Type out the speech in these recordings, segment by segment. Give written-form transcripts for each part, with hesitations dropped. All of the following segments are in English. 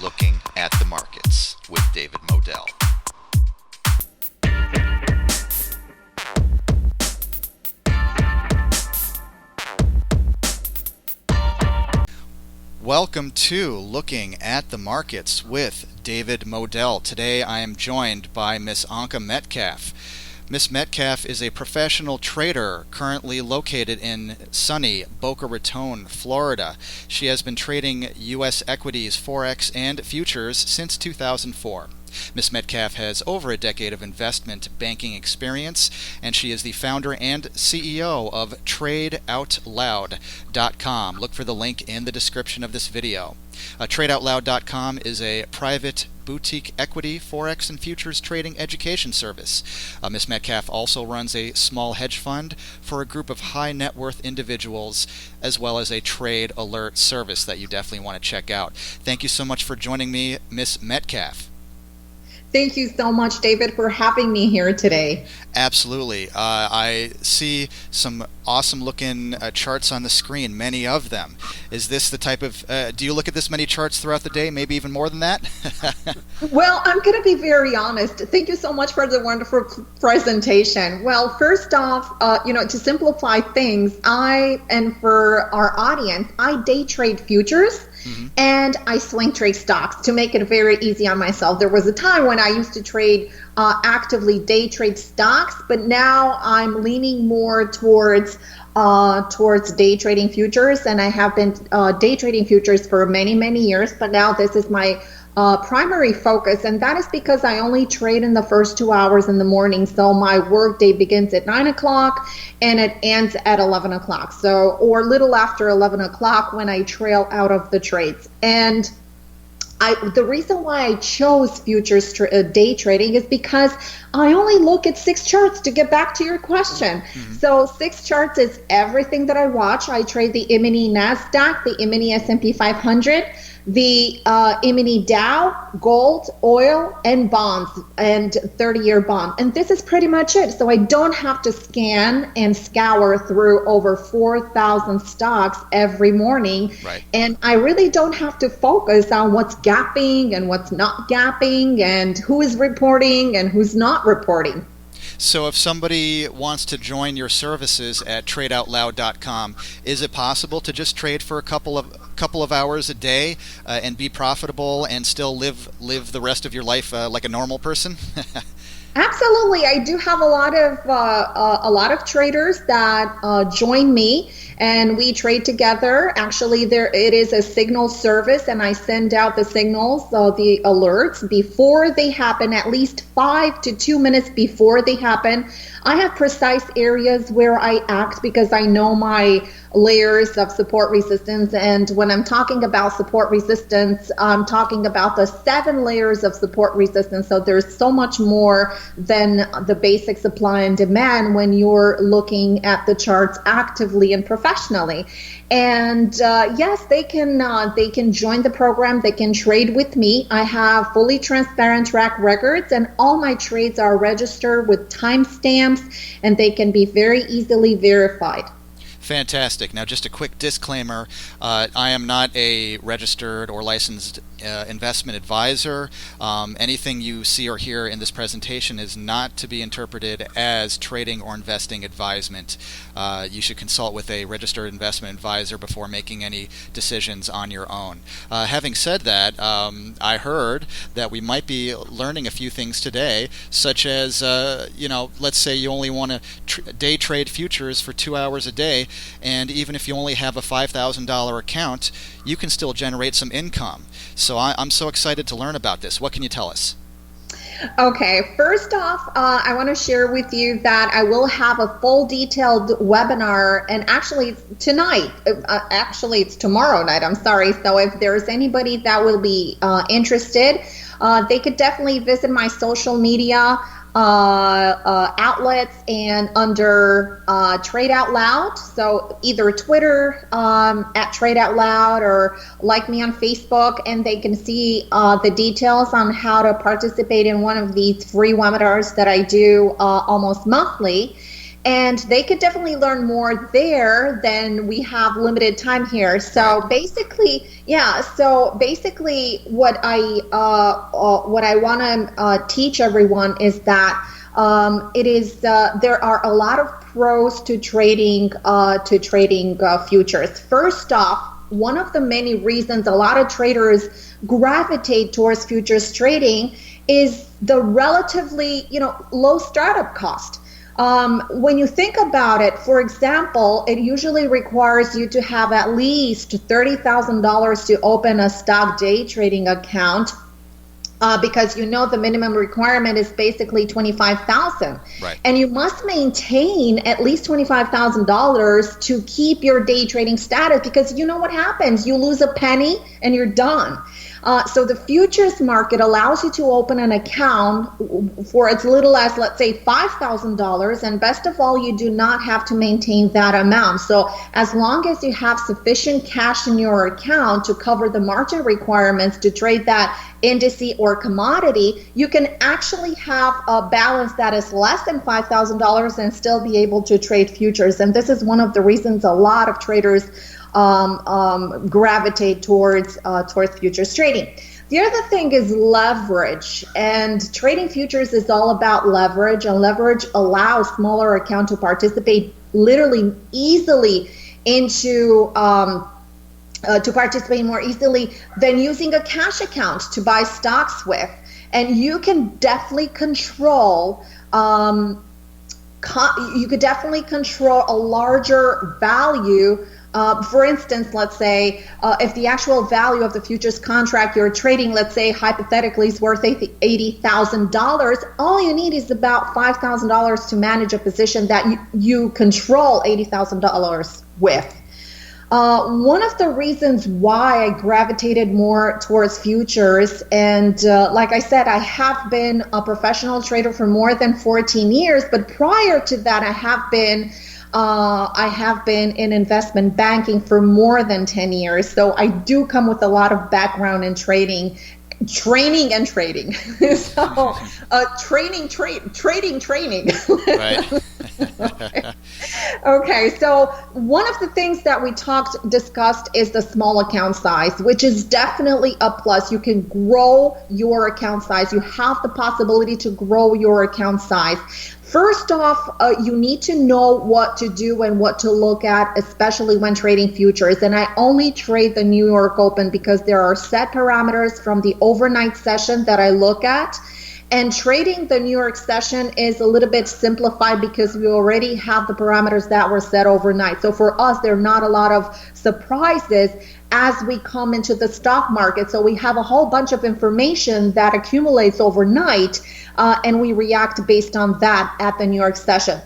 Looking at the Markets with David Modell. Welcome to Looking at the Markets with David Modell. Today I am joined by Miss Anka Metcalf. Miss Metcalf is a professional trader currently located in sunny Boca Raton, Florida. She has been trading U.S. equities, Forex, and futures since 2004. Ms. Metcalf has over a decade of investment banking experience, and she is the founder and CEO of TradeOutLoud.com. Look for the link in the description of this video. TradeOutLoud.com is a private boutique equity, Forex, and futures trading education service. Ms. Metcalf also runs a small hedge fund for a group of high net worth individuals, as well as a trade alert service that you definitely want to check out. Thank you so much for joining me, Ms. Metcalf. Thank you so much, David, for having me here today. Absolutely. I see some awesome-looking charts on the screen, many of them. Is this the type of, do you look at this many charts throughout the day, maybe even more than that? Well, I'm going to be very honest. Thank you so much for the wonderful presentation. Well, first off, to simplify things, and for our audience, I day trade futures. Mm-hmm. And I swing trade stocks to make it very easy on myself. There was a time when I used to trade actively day trade stocks, but now I'm leaning more towards day trading futures, and I have been day trading futures for many, many years, but now this is my primary focus, and that is because I only trade in the first 2 hours in the morning. So my work day begins at 9 o'clock and it ends at 11 o'clock. So, or little after 11 o'clock when I trail out of the trades. And the reason why I chose futures day trading is because I only look at 6 charts, to get back to your question. Mm-hmm. So 6 charts is everything that I watch. I trade the emini NASDAQ, the emini S&P 500, the emini Dow, gold, oil, and bonds, and 30-year bond. And this is pretty much it. So I don't have to scan and scour through over 4,000 stocks every morning. Right. And I really don't have to focus on what's gapping and what's not gapping and who is reporting and who's not reporting. So if somebody wants to join your services at TradeOutLoud.com, is it possible to just trade for a couple of hours a day and be profitable and still live the rest of your life like a normal person? Absolutely. I do have a lot of traders that join me, and we trade together. Actually, it is a signal service, and I send out the signals, the alerts before they happen, at least 5 to 2 minutes before they happen. I have precise areas where I act because I know my layers of support resistance. And when I'm talking about support resistance, I'm talking about the 7 layers of support resistance. So there's so much more than the basic supply and demand when you're looking at the charts actively and professionally. And yes, they can join the program. They can trade with me. I have fully transparent track records, and all my trades are registered with timestamps, and they can be very easily verified. Fantastic. Now, just a quick disclaimer, I am not a registered or licensed investment advisor. Anything you see or hear in this presentation is not to be interpreted as trading or investing advisement. You should consult with a registered investment advisor before making any decisions on your own. Having said that, I heard that we might be learning a few things today, such as, let's say you only want to day trade futures for 2 hours a day, and even if you only have a $5,000 account, you can still generate some income. So I'm so excited to learn about this. What can you tell us? Okay, first off, I want to share with you that I will have a full detailed webinar, and actually tonight, it's tomorrow night, I'm sorry. So if there's anybody that will be interested, they could definitely visit my social media outlets and under Trade Out Loud. So either Twitter at Trade Out Loud, or like me on Facebook, and they can see the details on how to participate in one of these free webinars that I do almost monthly. and they could definitely learn more there than we have limited time here. So basically, what I want to teach everyone is that there are a lot of pros to trading futures. First off, one of the many reasons a lot of traders gravitate towards futures trading is the relatively, low startup cost. When you think about it, for example, it usually requires you to have at least $30,000 to open a stock day trading account. Because the minimum requirement is basically $25,000, right? And you must maintain at least $25,000 to keep your day trading status, because you know what happens? You lose a penny and you're done. So the futures market allows you to open an account for as little as, let's say, $5,000, and best of all, you do not have to maintain that amount. So as long as you have sufficient cash in your account to cover the margin requirements to trade that indice or commodity, you can actually have a balance that is less than $5,000 and still be able to trade futures. And this is one of the reasons a lot of traders gravitate towards futures trading. The other thing is leverage, and trading futures is all about leverage, and leverage allows smaller account to participate literally easily into to participate more easily than using a cash account to buy stocks with. And you can definitely control a larger value. For instance, let's say if the actual value of the futures contract you're trading, let's say hypothetically, is worth $80,000, all you need is about $5,000 to manage a position that you control $80,000 with. One of the reasons why I gravitated more towards futures, and like I said, I have been a professional trader for more than 14 years, but prior to that, I have been in investment banking for more than 10 years. So I do come with a lot of background in training and trading. So training. Right. Okay, so one of the things that we discussed is the small account size, which is definitely a plus. You can grow your account size. You have the possibility to grow your account size. First off, you need to know what to do and what to look at, especially when trading futures. And I only trade the New York Open because there are set parameters from the overnight session that I look at. And trading the New York session is a little bit simplified because we already have the parameters that were set overnight. So for us, there are not a lot of surprises as we come into the stock market. So we have a whole bunch of information that accumulates overnight, and we react based on that at the New York session.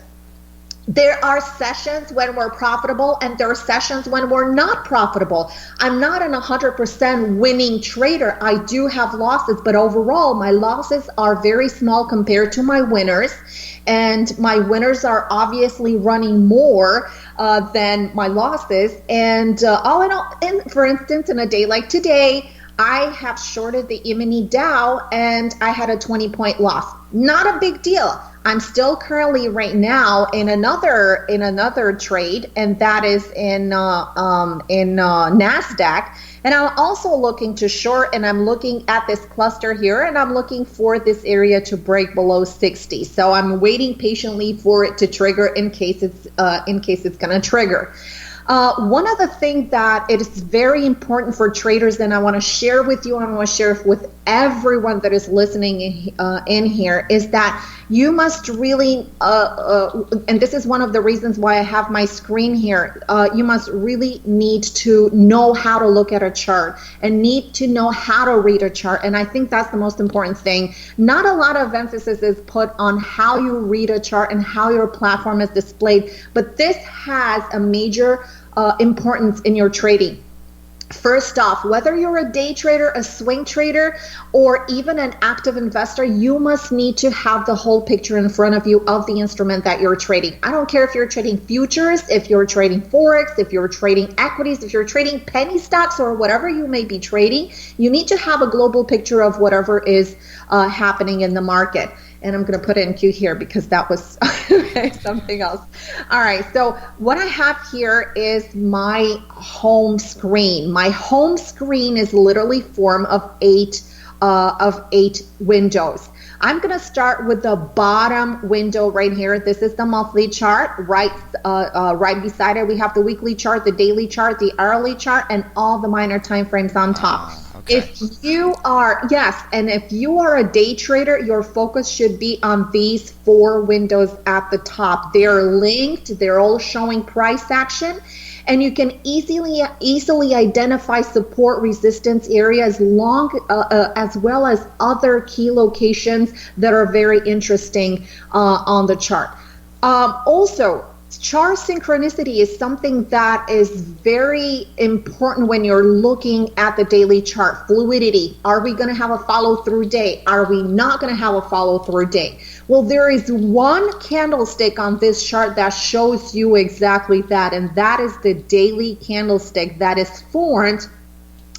There are sessions when we're profitable, and there are sessions when we're not profitable. I'm not an 100% winning trader. I do have losses, but overall, my losses are very small compared to my winners. And my winners are obviously running more than my losses. And all in all, for instance, in a day like today, I have shorted the emini Dow and I had a 20-point loss. Not a big deal. I'm still currently right now in another trade, and that is in Nasdaq. And I'm also looking to short, and I'm looking at this cluster here, and I'm looking for this area to break below 60. So I'm waiting patiently for it to trigger in case it's going to trigger. One of the things that it is very important for traders, and I want to share with you, and I want to share with everyone that is listening in here, is that you must really, and this is one of the reasons why I have my screen here, you must really need to know how to look at a chart and need to know how to read a chart. And I think that's the most important thing. Not a lot of emphasis is put on how you read a chart and how your platform is displayed, but this has a major importance in your trading. First off, whether you're a day trader, a swing trader, or even an active investor, you must need to have the whole picture in front of you of the instrument that you're trading. I don't care if you're trading futures, if you're trading Forex, if you're trading equities, if you're trading penny stocks, or whatever you may be trading, you need to have a global picture of whatever is happening in the market. And I'm going to put it in queue here because that was something else. All right, so what I have here is my home screen. My home screen is literally formed of eight windows. I'm going to start with the bottom window right here. This is the monthly chart. Right beside it, we have the weekly chart, the daily chart, the hourly chart, and all the minor time frames on top. Okay. If you are, yes, and if you are a day trader, your focus should be on these 4 windows at the top. They're linked. They're all showing price action. And you can easily identify support resistance areas as well as other key locations that are very interesting on the chart. Also, chart synchronicity is something that is very important when you're looking at the daily chart. Fluidity. Are we going to have a follow-through day? Are we not going to have a follow-through day? Well, there is one candlestick on this chart that shows you exactly that, and that is the daily candlestick that is formed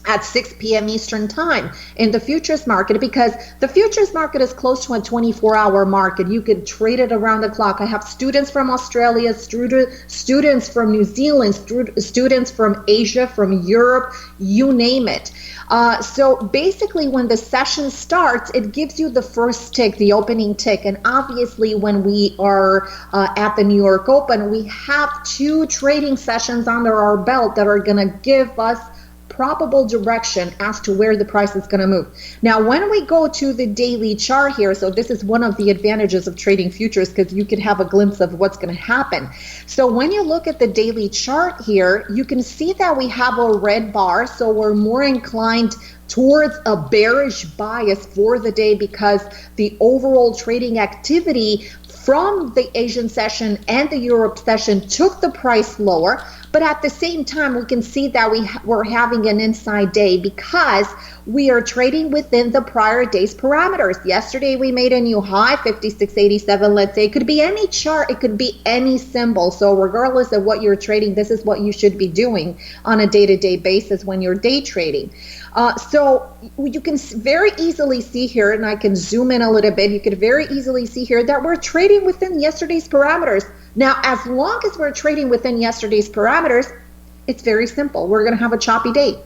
at 6 p.m. Eastern time in the futures market, because the futures market is close to a 24-hour market. You can trade it around the clock. I have students from Australia, students from New Zealand, students from Asia, from Europe, you name it. So basically when the session starts, it gives you the first tick, the opening tick. And obviously when we are at the New York Open, we have 2 trading sessions under our belt that are going to give us probable direction as to where the price is going to move. Now, when we go to the daily chart here, so this is one of the advantages of trading futures because you can have a glimpse of what's going to happen. So when you look at the daily chart here, you can see that we have a red bar, so we're more inclined towards a bearish bias for the day because the overall trading activity from the Asian session and the Europe session took the price lower. But at the same time, we can see that we're having an inside day because we are trading within the prior day's parameters. Yesterday, we made a new high, 56.87, let's say. It could be any chart. It could be any symbol. So regardless of what you're trading, this is what you should be doing on a day-to-day basis when you're day trading. So you can very easily see here, and I can zoom in a little bit, you could very easily see here that we're trading within yesterday's parameters. Now, as long as we're trading within yesterday's parameters, it's very simple. We're going to have a choppy day.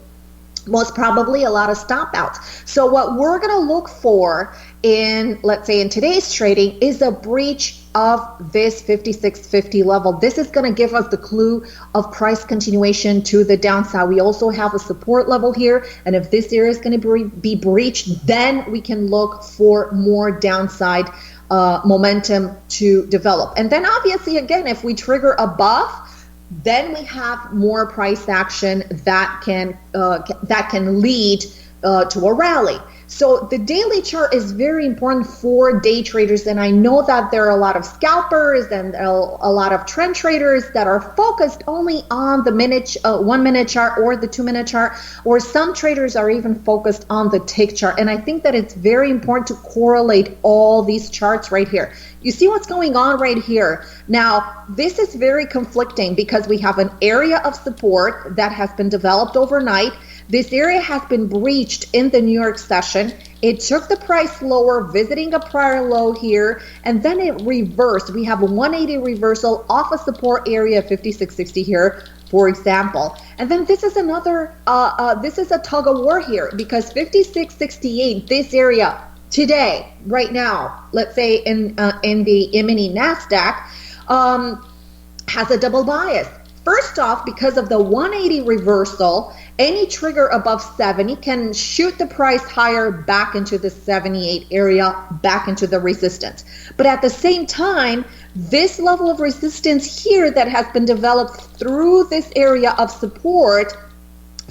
Most probably a lot of stop outs. So what we're going to look for in, let's say in today's trading, is a breach of this 56.50 level. This is going to give us the clue of price continuation to the downside. We also have a support level here, and if this area is going to be breached, then we can look for more downside momentum to develop. And then obviously, again, if we trigger above, then we have more price action that can lead to a rally. So the daily chart is very important for day traders, and I know that there are a lot of scalpers and a lot of trend traders that are focused only on the 1 minute chart or the 2 minute chart, or some traders are even focused on the tick chart. And I think that it's very important to correlate all these charts right here. You see what's going on right here. Now, this is very conflicting because we have an area of support that has been developed overnight. This area has been breached in the New York session. It took the price lower, visiting a prior low here, and then it reversed. We have a 180 reversal off a support area of 56.60 here, for example. And then this is another, this is a tug of war here because 56.68, this area today, right now, let's say in the emini NASDAQ, has a double bias. First off, because of the 180 reversal, any trigger above 70 can shoot the price higher back into the 78 area, back into the resistance. But at the same time, this level of resistance here that has been developed through this area of support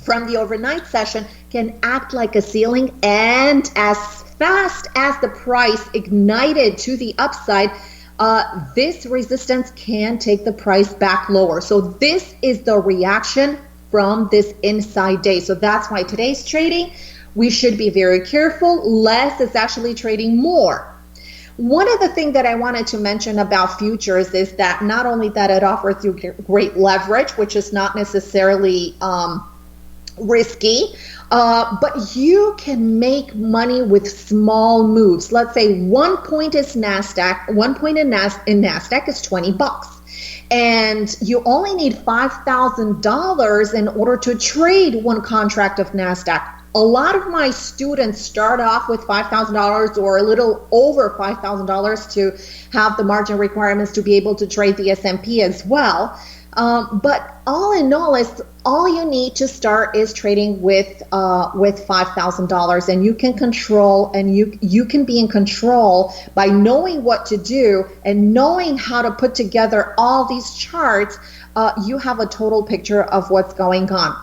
from the overnight session can act like a ceiling, and as fast as the price ignited to the upside, this resistance can take the price back lower. So this is the reaction from this inside day. So that's why today's trading, we should be very careful. Less is actually trading more. One of the things that I wanted to mention about futures is that not only that it offers you great leverage, which is not necessarily risky, but you can make money with small moves. Let's say 1 point is NASDAQ, 1 point in NASDAQ is $20. And you only need $5,000 in order to trade one contract of NASDAQ. A lot of my students start off with $5,000 or a little over $5,000 to have the margin requirements to be able to trade the S&P as well. But all in all you need to start is trading with $5,000, and you can control, and you can be in control by knowing what to do and knowing how to put together all these charts. You have a total picture of what's going on.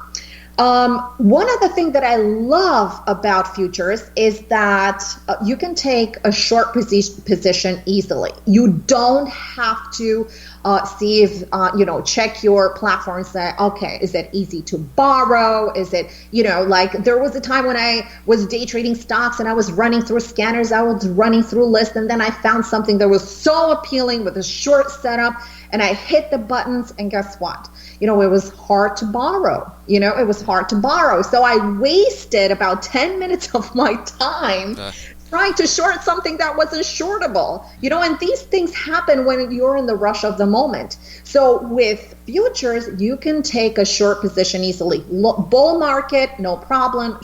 One of the things that I love about futures is that you can take a short position easily. You don't have to see if, check your platform and say, okay, is it easy to borrow? Is it, like there was a time when I was day trading stocks and I was running through scanners, I was running through lists, and then I found something that was so appealing with a short setup, and I hit the buttons, and guess what? It was hard to borrow. It was hard to borrow. So I wasted about 10 minutes of my time trying to short something that wasn't shortable. And these things happen when you're in the rush of the moment. So with futures, you can take a short position easily. Bull market, no problem.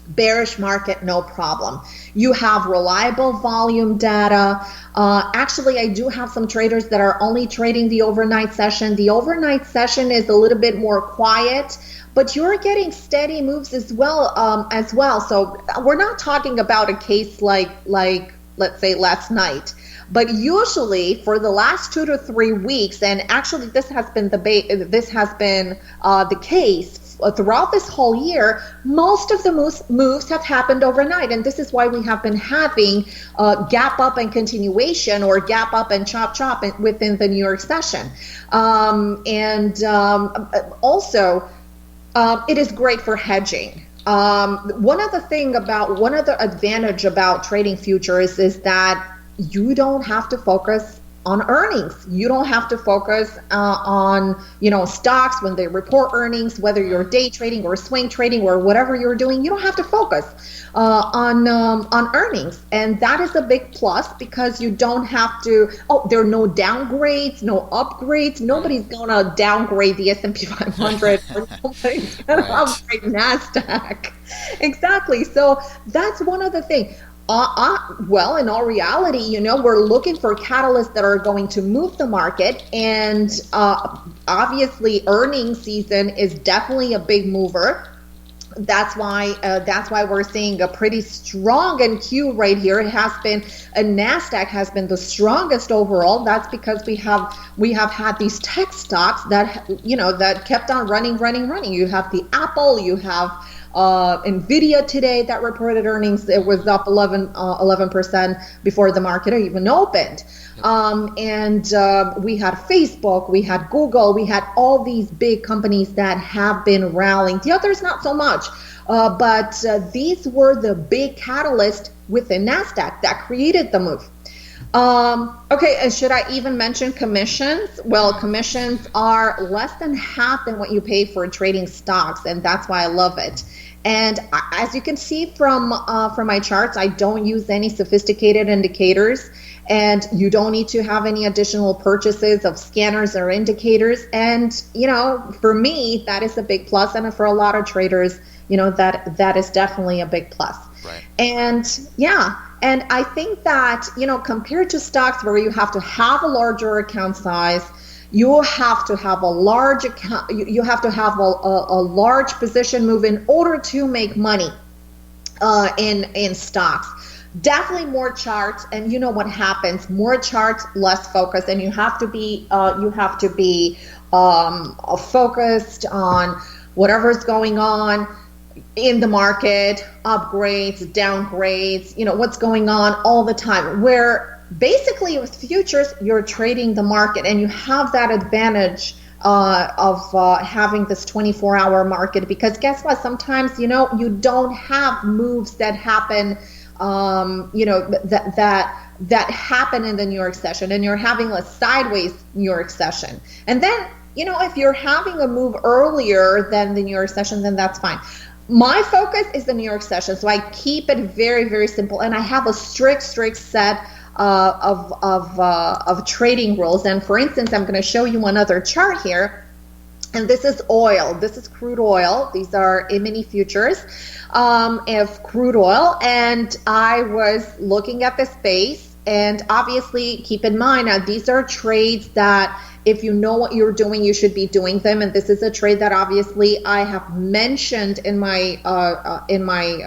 Bearish market, no problem. You have reliable volume data. Actually, I do have some traders that are only trading the overnight session. The overnight session is a little bit more quiet, but you're getting steady moves as well. So we're not talking about a case like let's say last night. But usually for the last 2 to 3 weeks, and actually this has been the case throughout this whole year, most of the moves have happened overnight, and this is why we have been having gap up and continuation, or gap up and chop within the New York session. Also, it is great for hedging. One of the advantage about trading futures is that you don't have to focus on earnings. You don't have to focus on stocks when they report earnings, whether you're day trading or swing trading or whatever you're doing. You don't have to focus on earnings, and that is a big plus because you don't have to. There are no downgrades, no upgrades. Nobody's gonna downgrade the S&P 500, or nobody's gonna upgrade NASDAQ. Exactly. So that's one of the things. Well, in all reality, we're looking for catalysts that are going to move the market, and obviously earnings season is definitely a big mover. That's why we're seeing a pretty strong NQ right here. It has been, NASDAQ has been the strongest overall. That's because we have had these tech stocks that that kept on running. You have the Apple, you have NVIDIA today that reported earnings. It was up 11% before the market even opened. And we had Facebook, we had Google, we had all these big companies that have been rallying. The others not so much, but these were the big catalyst within NASDAQ that created the move. Okay, and should I even mention commissions? Well, commissions are less than half than what you pay for trading stocks, and that's why I love it. And as you can see from my charts, I don't use any sophisticated indicators, and you don't need to have any additional purchases of scanners or indicators. And for me, that is a big plus, and for a lot of traders, that is definitely a big plus. Right. And and I think that compared to stocks where you have to have a larger account size, you have to have a large account. You have to have a large position move in order to make money in stocks. Definitely more charts, and what happens? More charts, less focus, and you have to be focused on whatever's going on in the market, upgrades, downgrades, what's going on all the time. Where basically with futures, you're trading the market, and you have that advantage of having this 24-hour market, because guess what? Sometimes, you don't have moves that happen, that happen in the New York session, and you're having a sideways New York session. And then if you're having a move earlier than the New York session, then that's fine. My focus is the New York session, so I keep it very, very simple, and I have a strict set of trading rules. And for instance, I'm going to show you one other chart here. And this is oil. This is crude oil. These are emini futures of crude oil. And I was looking at the space, and obviously keep in mind, these are trades that if you know what you're doing, you should be doing them. And this is a trade that obviously I have mentioned in my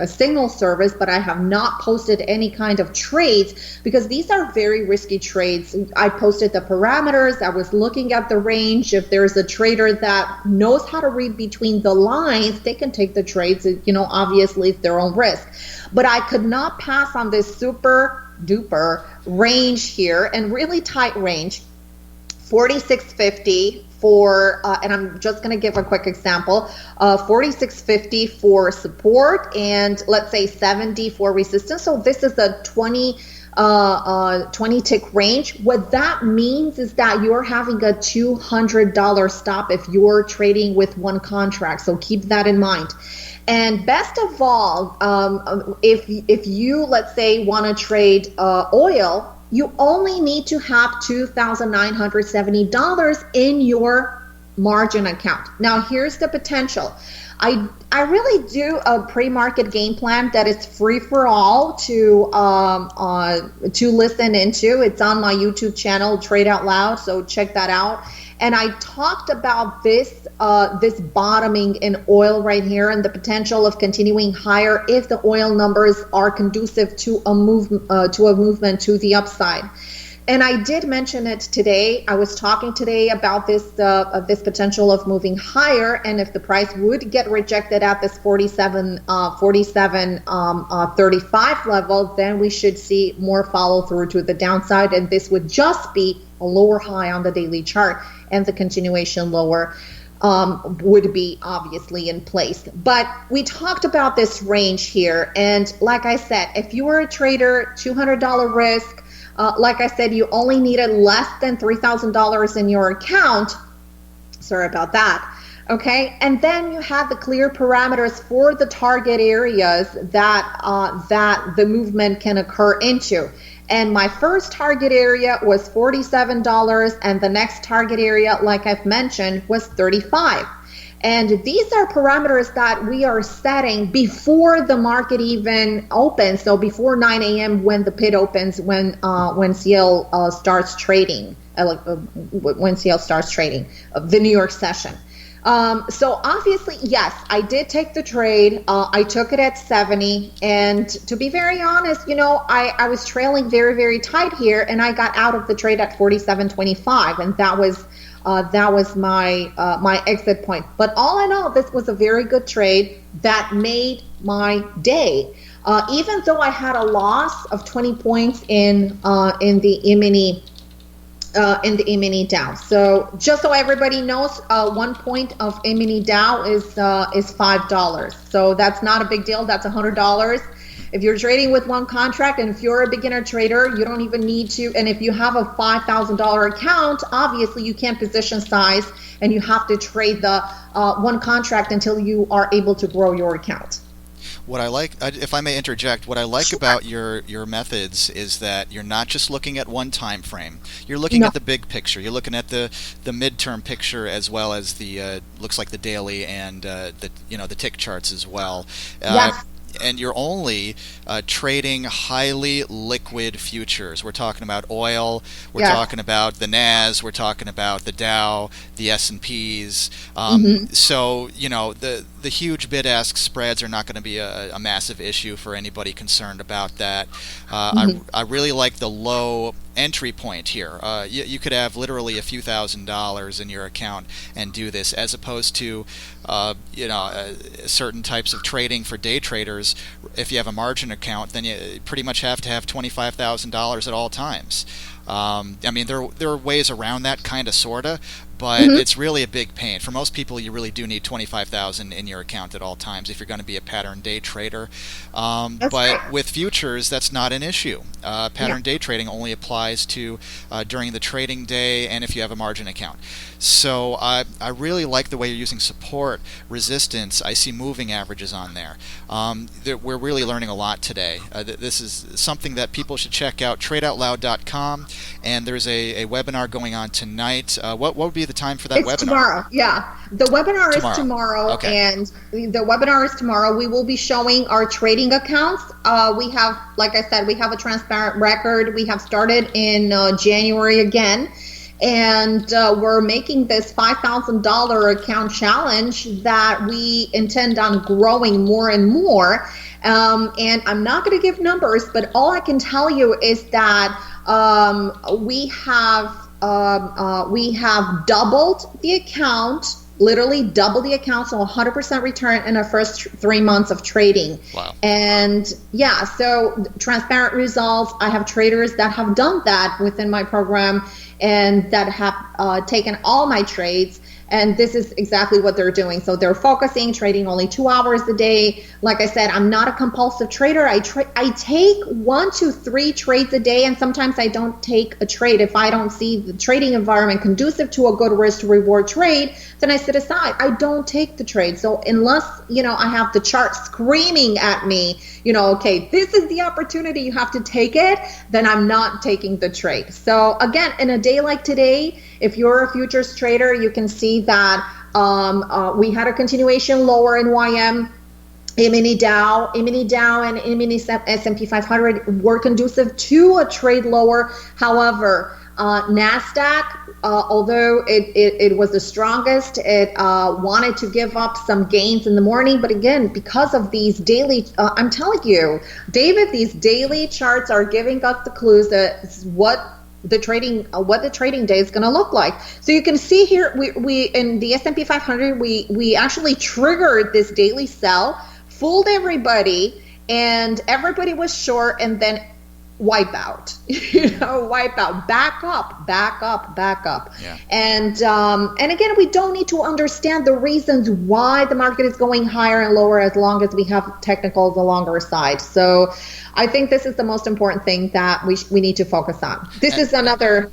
signal service, but I have not posted any kind of trades because these are very risky trades. I posted the parameters. I was looking at the range. If there's a trader that knows how to read between the lines, they can take the trades, obviously at their own risk. But I could not pass on this super duper range here, and really tight range. 46.50 for, and I'm just going to give a quick example, 46.50 for support, and let's say 70 for resistance. So this is a 20 tick range. What that means is that you're having a $200 stop if you're trading with one contract. So keep that in mind. And best of all, if you, let's say, want to trade oil, you only need to have $2,970 in your margin account. Now, here's the potential. I really do a pre-market game plan that is free for all to listen into. It's on my YouTube channel, Trade Out Loud, so check that out. And I talked about this bottoming in oil right here and the potential of continuing higher if the oil numbers are conducive to a movement to the upside. And I did mention it today. I was talking today about this potential of moving higher, and if the price would get rejected at this 47.35 level, then we should see more follow through to the downside, and this would just be a lower high on the daily chart, and the continuation lower would be obviously in place. But we talked about this range here, and like I said, if you were a trader, $200 risk, like I said, you only needed less than $3,000 in your account. Sorry about that. Okay, and then you have the clear parameters for the target areas that the movement can occur into. And my first target area was $47, and the next target area, like I've mentioned, was $35. And these are parameters that we are setting before the market even opens, so before 9 a.m. when the pit opens, when CL starts trading, when CL starts trading, the New York session. So obviously, yes, I did take the trade. I took it at 70, and to be very honest, I was trailing very, very tight here, and I got out of the trade at 47.25, and that was my my exit point. But all in all, this was a very good trade that made my day. Even though I had a loss of 20 points in the emini. In the emini Dow. So just so everybody knows, 1 point of emini Dow is $5. So that's not a big deal. That's $100. If you're trading with one contract, and if you're a beginner trader, you don't even need to. And if you have a $5,000 account, obviously you can't position size, and you have to trade the one contract until you are able to grow your account. What I like, if I may interject, what I like Sure. about your methods is that you're not just looking at one time frame. You're looking at the big picture. You're looking at the midterm picture as well as the looks like the daily and the tick charts as well. Yes. And you're only trading highly liquid futures. We're talking about oil. We're talking about the NAS. We're talking about the Dow, the S&Ps. So the huge bid-ask spreads are not going to be a massive issue for anybody concerned about that. I really like the low entry point here. You could have literally a few $1,000s in your account and do this, as opposed to certain types of trading for day traders. If you have a margin account, then you pretty much have to have $25,000 at all times. I mean, there are ways around that, kind of, sorta, but it's really a big pain. For most people, you really do need 25,000 in your account at all times if you're going to be a pattern day trader. But right. with futures, that's not an issue. Pattern day trading only applies to during the trading day and if you have a margin account. So I really like the way you're using support, resistance. I see moving averages on there. We're really learning a lot today. This is something that people should check out, tradeoutloud.com, and there's a webinar going on tonight. What would be the time for that webinar? It's tomorrow, yeah. The webinar is tomorrow, okay. And the webinar is tomorrow. We will be showing our trading accounts. We have, like I said, we have a transparent record. We have started in January again. And we're making this $5,000 account challenge that we intend on growing more and more. And I'm not going to give numbers, but all I can tell you is that we have doubled the account, literally double the account, so 100% return in our first 3 months of trading. Wow. And yeah, so transparent results. I have traders that have done that within my program and that have taken all my trades. And this is exactly what they're doing. So they're focusing, trading only 2 hours a day. Like I said, I'm not a compulsive trader. I take 1 to 3 trades a day, and sometimes I don't take a trade. If I don't see the trading environment conducive to a good risk to reward trade, then I sit aside. I don't take the trade. So unless, I have the chart screaming at me, okay, this is the opportunity, you have to take it, then I'm not taking the trade. So again, in a day like today, if you're a futures trader, you can see that we had a continuation lower in YM. Emini Dow and emini S&P 500 were conducive to a trade lower. However, NASDAQ, although it was the strongest, it wanted to give up some gains in the morning. But again, because of these daily, I'm telling you, David, these daily charts are giving us the clues that what the trading day is going to look like. So you can see here, we in the S&P 500, we actually triggered this daily sell, fooled everybody, and everybody was short, and then wipe out, wipe out, back up. Yeah. And again, we don't need to understand the reasons why the market is going higher and lower as long as we have technicals along our side. So I think this is the most important thing that we need to focus on. This is another,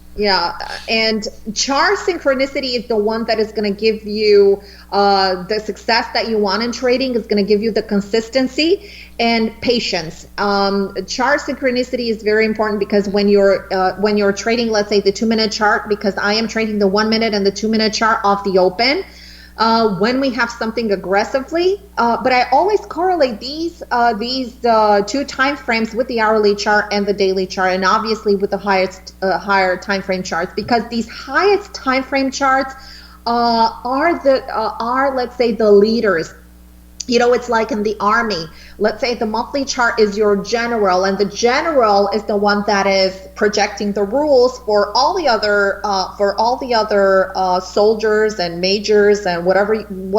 and chart synchronicity is the one that is going to give you the success that you want in trading. Is going to give you the consistency and patience. Chart synchronicity is very important because when you're trading, let's say the 2-minute chart, because I am trading the 1 minute and the 2-minute chart off the open, when we have something aggressively, but I always correlate these 2 time frames with the hourly chart and the daily chart, and obviously with the higher time frame charts, because these highest time frame charts are let's say the leaders. It's like in the army. Let's say the monthly chart is your general, and the general is the one that is projecting the rules for all the other soldiers and majors and what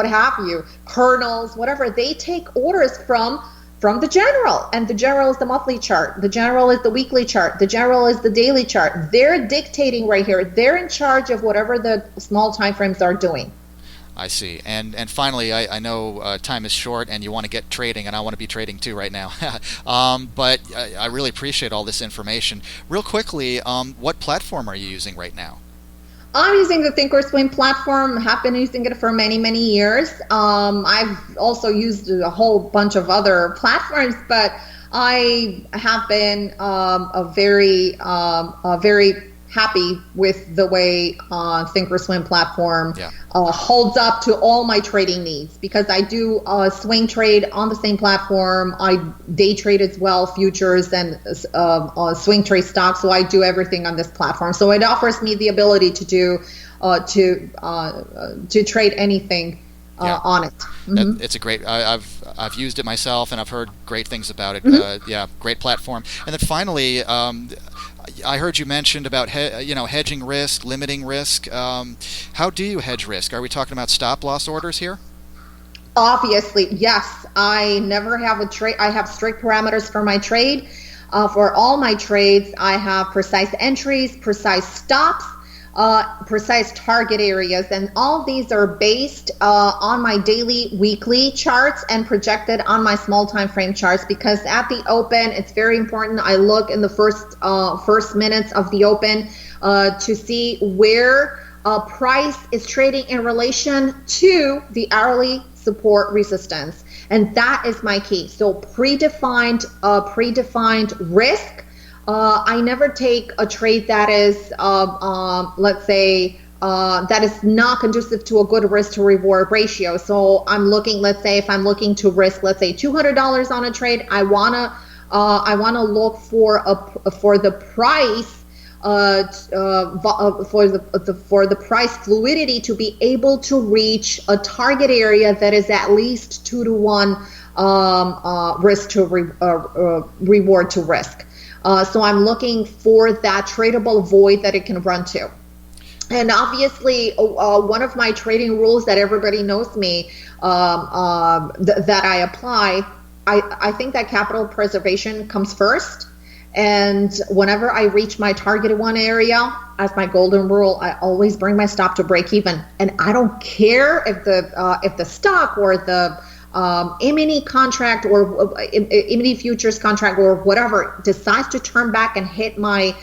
have you, colonels, whatever. They take orders from the general, and the general is the monthly chart. The general is the weekly chart. The general is the daily chart. They're dictating right here. They're in charge of whatever the small time frames are doing. I see. And finally, I know time is short and you want to get trading, and I want to be trading too right now. But I really appreciate all this information. Real quickly, what platform are you using right now? I'm using the Thinkorswim platform. Have been using it for many, many years. I've also used a whole bunch of other platforms, but I have been very happy with the way Thinkorswim platform holds up to all my trading needs, because I do swing trade on the same platform. I day trade as well, futures and swing trade stocks. So I do everything on this platform. So it offers me the ability to do to trade anything on it. Mm-hmm. It's a great. I've used it myself, and I've heard great things about it. Mm-hmm. Great platform. And then finally, I heard you mentioned about hedging risk, limiting risk. How do you hedge risk? Are we talking about stop loss orders here? Obviously, yes. I never have a trade. I have strict parameters for my trade. For all my trades, I have precise entries, precise stops. precise target areas, and all these are based on my daily, weekly charts and projected on my small time frame charts, because at the open it's very important I look in the first minutes of the open to see where price is trading in relation to the hourly support resistance, and that is my key. So predefined risk. I never take a trade that is, let's say, that is not conducive to a good risk to reward ratio. So I'm looking, let's say, if I'm looking to risk, let's say $200 on a trade, I wanna look for the price. For the price fluidity to be able to reach a target area that is at least 2 to 1 risk to reward to risk. So I'm looking for that tradable void that it can run to. And obviously, one of my trading rules that everybody knows me that I apply, I think that capital preservation comes first. And whenever I reach my targeted one area, as my golden rule, I always bring my stop to break even. And I don't care if the stock or the emini contract or emini futures contract or whatever decides to turn back and hit my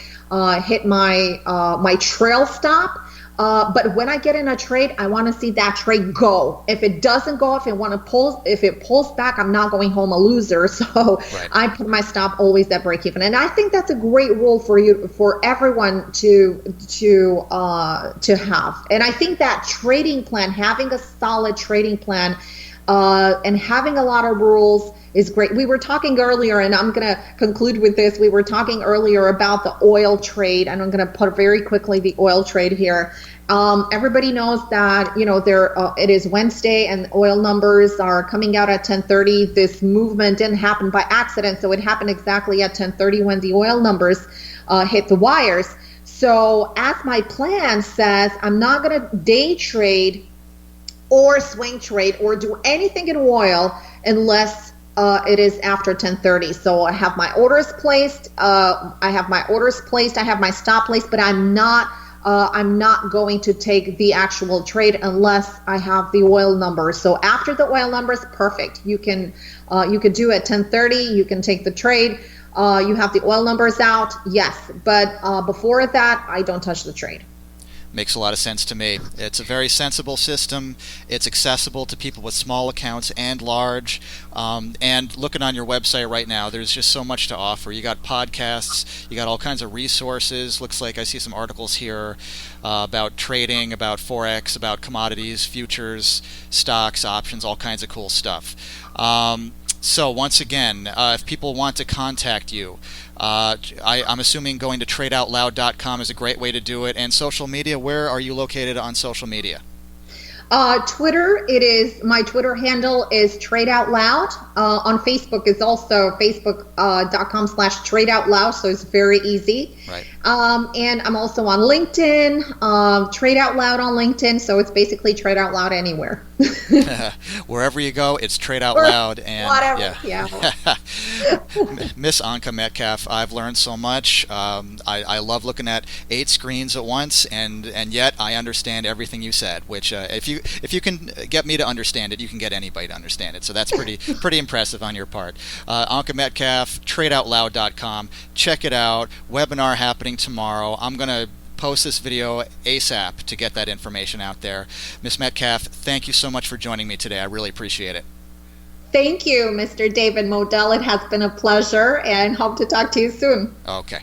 trail stop. But when I get in a trade, I want to see that trade go. If it doesn't go, if it pulls back, I'm not going home a loser. So right. I put my stop always at break even, and I think that's a great rule for everyone to have. And I think that trading plan, having a solid trading plan, and having a lot of rules is great. We were talking earlier, and I'm going to conclude with this. We were talking earlier about the oil trade, and I'm going to put very quickly the oil trade here. Everybody knows that, it is Wednesday and oil numbers are coming out at 10:30. This movement didn't happen by accident, so it happened exactly at 10:30 when the oil numbers hit the wires. So as my plan says, I'm not going to day trade or swing trade or do anything in oil unless it is after 10:30. So I have my orders placed. I have my stop placed, but I'm not going to take the actual trade unless I have the oil numbers. So after the oil numbers, perfect. You can do at 10:30. You can take the trade. You have the oil numbers out, yes. But before that, I don't touch the trade. Makes a lot of sense to me. It's a very sensible system. It's accessible to people with small accounts and large. And looking on your website right now, there's just so much to offer. You got podcasts, you got all kinds of resources. Looks like I see some articles here about trading, about Forex, about commodities, futures, stocks, options, all kinds of cool stuff. So once again, if people want to contact you, I'm assuming going to tradeoutloud.com is a great way to do it. And social media, where are you located on social media? Twitter, my Twitter handle is tradeoutloud. On Facebook is also facebook.com/tradeoutloud, so it's very easy. Right. And I'm also on LinkedIn, Trade Out Loud on LinkedIn, so it's basically Trade Out Loud anywhere. Wherever you go, it's Trade Out Loud. And whatever, yeah. Miss Anka Metcalf, I've learned so much. I love looking at 8 screens at once, and yet I understand everything you said, which if you can get me to understand it, you can get anybody to understand it. So that's pretty impressive on your part. Anka Metcalf, tradeoutloud.com. Check it out. Webinar happening tomorrow. I'm going to post this video ASAP to get that information out there. Ms. Metcalf, thank you so much for joining me today. I really appreciate it. Thank you, Mr. David Modell. It has been a pleasure, and hope to talk to you soon. Okay.